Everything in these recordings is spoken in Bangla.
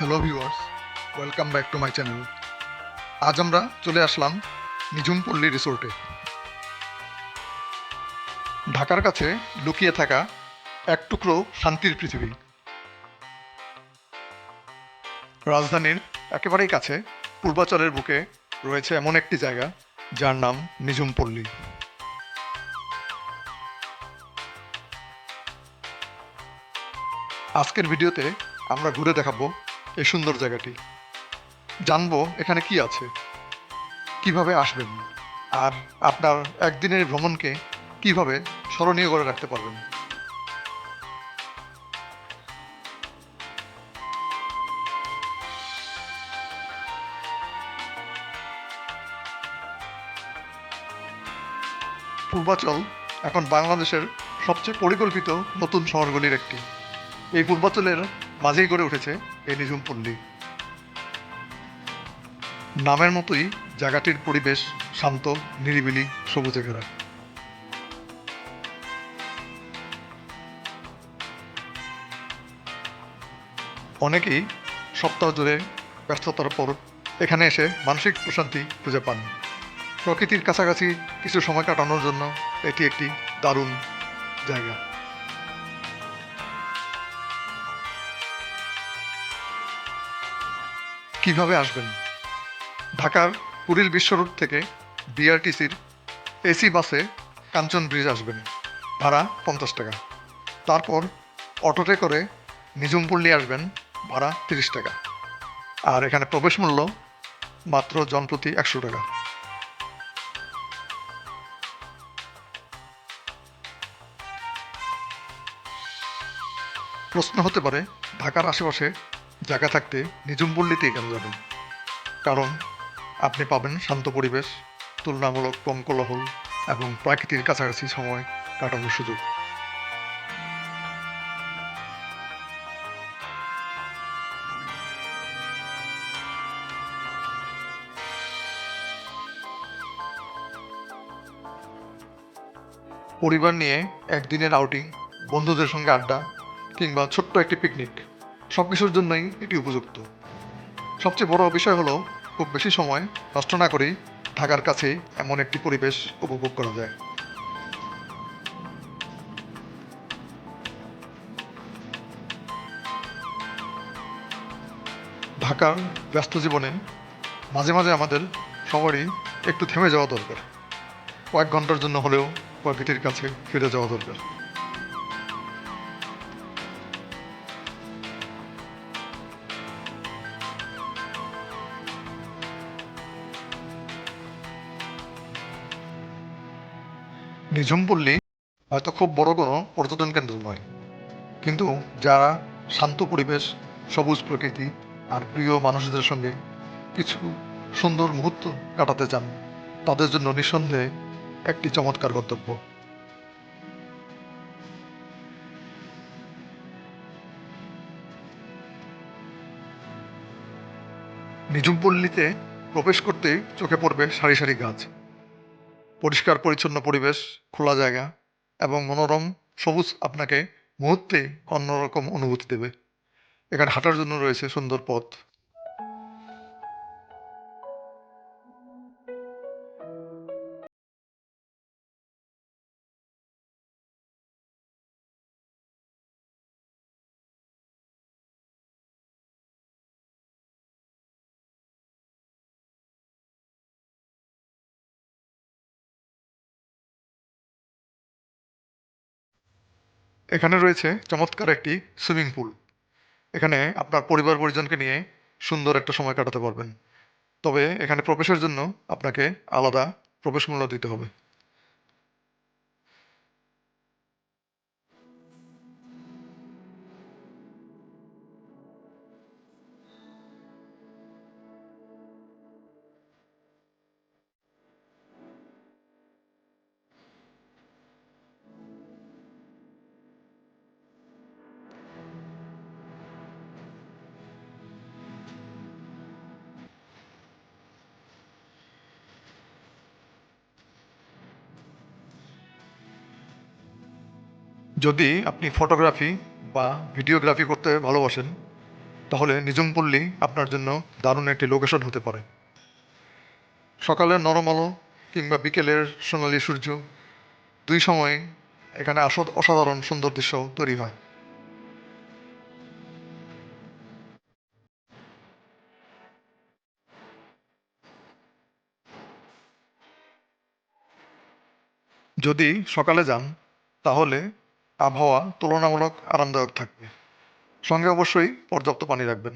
Hello viewers, welcome back to my channel. আজ আমরা চলে আসলাম নিঝুমপল্লী রিসোর্টে। ঢাকার কাছে লুকিয়ে থাকা এক টুকরো শান্তির পৃথিবী। রাজধানীর একেবারেই কাছে পূর্বাচলের বুকে রয়েছে এমন একটি জায়গা যার নাম নিঝুমপল্লী। আজকের ভিডিওতে আমরা ঘুরে দেখাবো এই সুন্দর জায়গাটি, জানবো এখানে কি আছে, কিভাবে আসবেন, আর আপনার একদিনের ভ্রমণকে কিভাবে স্মরণীয় করে রাখতে পারবেন। পূর্বাচল এখন বাংলাদেশের সবচেয়ে পরিকল্পিত নতুন শহরগুলির একটি। এই পূর্বাচলের মাঝেই গড়ে উঠেছে এই নিঝুমপল্লী। নামের মতোই জায়গাটির পরিবেশ শান্ত, নিরিবিলি, সবুজে ঘেরা। অনেকেই সপ্তাহ জুড়ে ব্যস্ততার পর এখানে এসে মানসিক প্রশান্তি খুঁজে পান। প্রকৃতির কাছাকাছি কিছু সময় কাটানোর জন্য এটি একটি দারুণ জায়গা। কিভাবে আসবেন? ঢাকার পুরীর বিশ্ব রোড থেকে বিআরটিসির এসি বাসে কাঞ্চন ব্রিজ আসবেন, ভাড়া 50 টাকা। তারপর অটোতে করে নিঝুমপল্লী আসবেন, ভাড়া 30 টাকা। আর এখানে প্রবেশ মূল্য মাত্র জনপ্রতি 100 টাকা। প্রশ্ন হতে পারে, ঢাকার আশেপাশে জায়গা থাকতে নিঝুমপল্লীতেই কেন যাবেন? কারণ আপনি পাবেন শান্ত পরিবেশ, তুলনামূলক কম কোলাহল এবং প্রাকৃতির কাছাকাছি সময় কাটানোর সুযোগ। পরিবার নিয়ে একদিনের আউটিং, বন্ধুদের সঙ্গে আড্ডা কিংবা ছোট্ট একটি পিকনিক, সব কিছুর জন্যই এটি উপযুক্ত। সবচেয়ে বড় বিষয় হলো খুব বেশি সময় নষ্ট না করেই ঢাকার কাছেই এমন একটি পরিবেশ উপভোগ করা যায়। ঢাকার ব্যস্ত জীবনে মাঝে মাঝে আমাদের সবারই একটু থেমে যাওয়া দরকার। কয়েক ঘন্টার জন্য হলেও প্রকৃতির কাছে ফিরে যাওয়া দরকার। নিঝুমপল্লী হয়তো খুব বড় কোনো পর্যটন কেন্দ্র নয়, কিন্তু যারা শান্ত পরিবেশ, সবুজ প্রকৃতি আর প্রিয় মানুষদের সঙ্গে কিছু সুন্দর মুহূর্ত কাটাতে চান, তাদের জন্য নিঃসন্দেহে একটি চমৎকার গন্তব্য। নিঝুমপল্লীতে প্রবেশ করতেই চোখে পড়বে সারি সারি গাছ, পরিষ্কার পরিচ্ছন্ন পরিবেশ, খোলা জায়গা এবং মনোরম সবুজ আপনাকে মুহূর্তেই অন্যরকম অনুভূতি দেবে। এখানে হাঁটার জন্য রয়েছে সুন্দর পথ। এখানে রয়েছে চমৎকার একটি সুইমিং পুল। এখানে আপনার পরিবার পরিজনকে নিয়ে সুন্দর একটা সময় কাটাতে পারবেন। তবে এখানে প্রবেশের জন্য আপনাকে আলাদা প্রবেশ মূল্য দিতে হবে। যদি আপনি ফটোগ্রাফি বা ভিডিওগ্রাফি করতে ভালোবাসেন, তাহলে নিঝুম পল্লী আপনার জন্য দারুণ একটি লোকেশন হতে পারে। সকালের নরম আলো কিংবা বিকেলের সোনালি সূর্য, দুই সময়ে এখানে অসাধারণ সুন্দর দৃশ্য তৈরি হয়। যদি সকালে যান তাহলে আবহাওয়া তুলনামূলক আরামদায়ক থাকবে। সঙ্গে অবশ্যই পর্যাপ্ত পানি রাখবেন।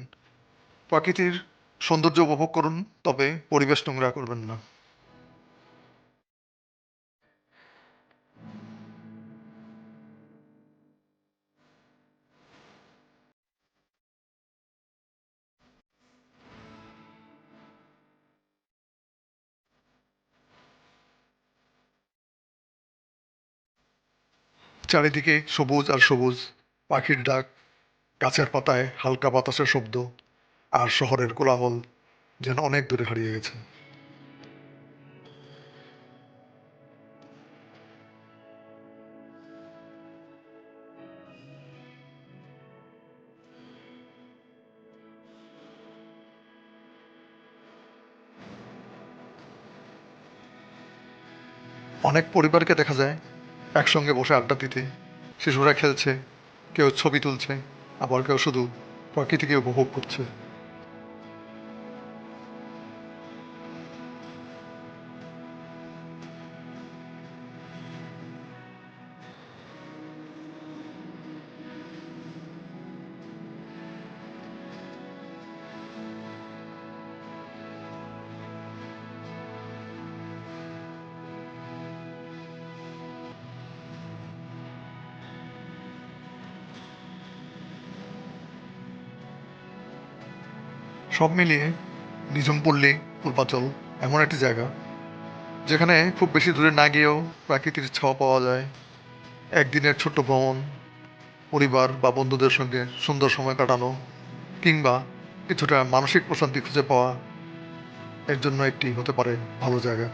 প্রকৃতির সৌন্দর্য উপভোগ করুন, তবে পরিবেশ নোংরা করবেন না। চারিদিকে সবুজ আর সবুজ, পাখির ডাক, গাছের পাতায় হালকা বাতাসের শব্দ, আর শহরের কোলাহল যেন অনেক দূরে হারিয়ে গেছে। অনেক পরিবারকে দেখা যায় একসঙ্গে বসে আড্ডা দিতে। শিশুরা খেলছে, কেউ ছবি তুলছে, আবার কেউ শুধু প্রকৃতিকে উপভোগ করছে। সব মিলিয়ে নিঝুম পল্লী, পূর্বাচল এমন একটি জায়গা যেখানে খুব বেশি দূরে না গিয়েও প্রাকৃতিক ছোঁয়া পাওয়া যায়। একদিনের ছোট্ট ভ্রমণ, পরিবার বা বন্ধুদের সঙ্গে সুন্দর সময় কাটানো, কিংবা কিছুটা মানসিক প্রশান্তি খুঁজে পাওয়া, এর জন্য একটি হতে পারে ভালো জায়গা।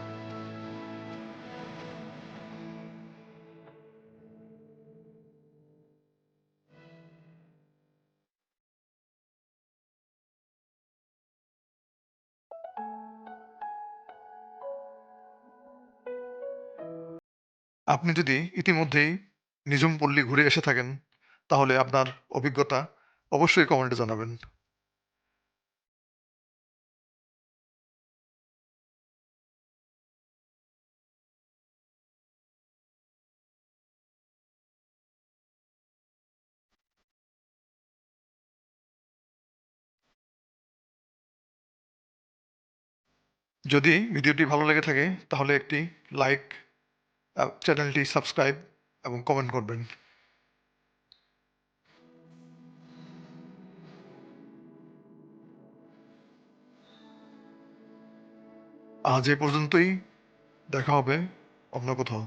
আপনি যদি ইতিমধ্যেই নিঝুম পল্লী ঘুরে এসে থাকেন, তাহলে আপনার অভিজ্ঞতা অবশ্যই কমেন্টে জানাবেন। যদি ভিডিওটি ভালো লেগে থাকে তাহলে একটি লাইক, চ্যানেলটি সাবস্ক্রাইব এবং কমেন্ট করবেন। আজ এ পর্যন্তই, দেখা হবে অন্য কোথাও।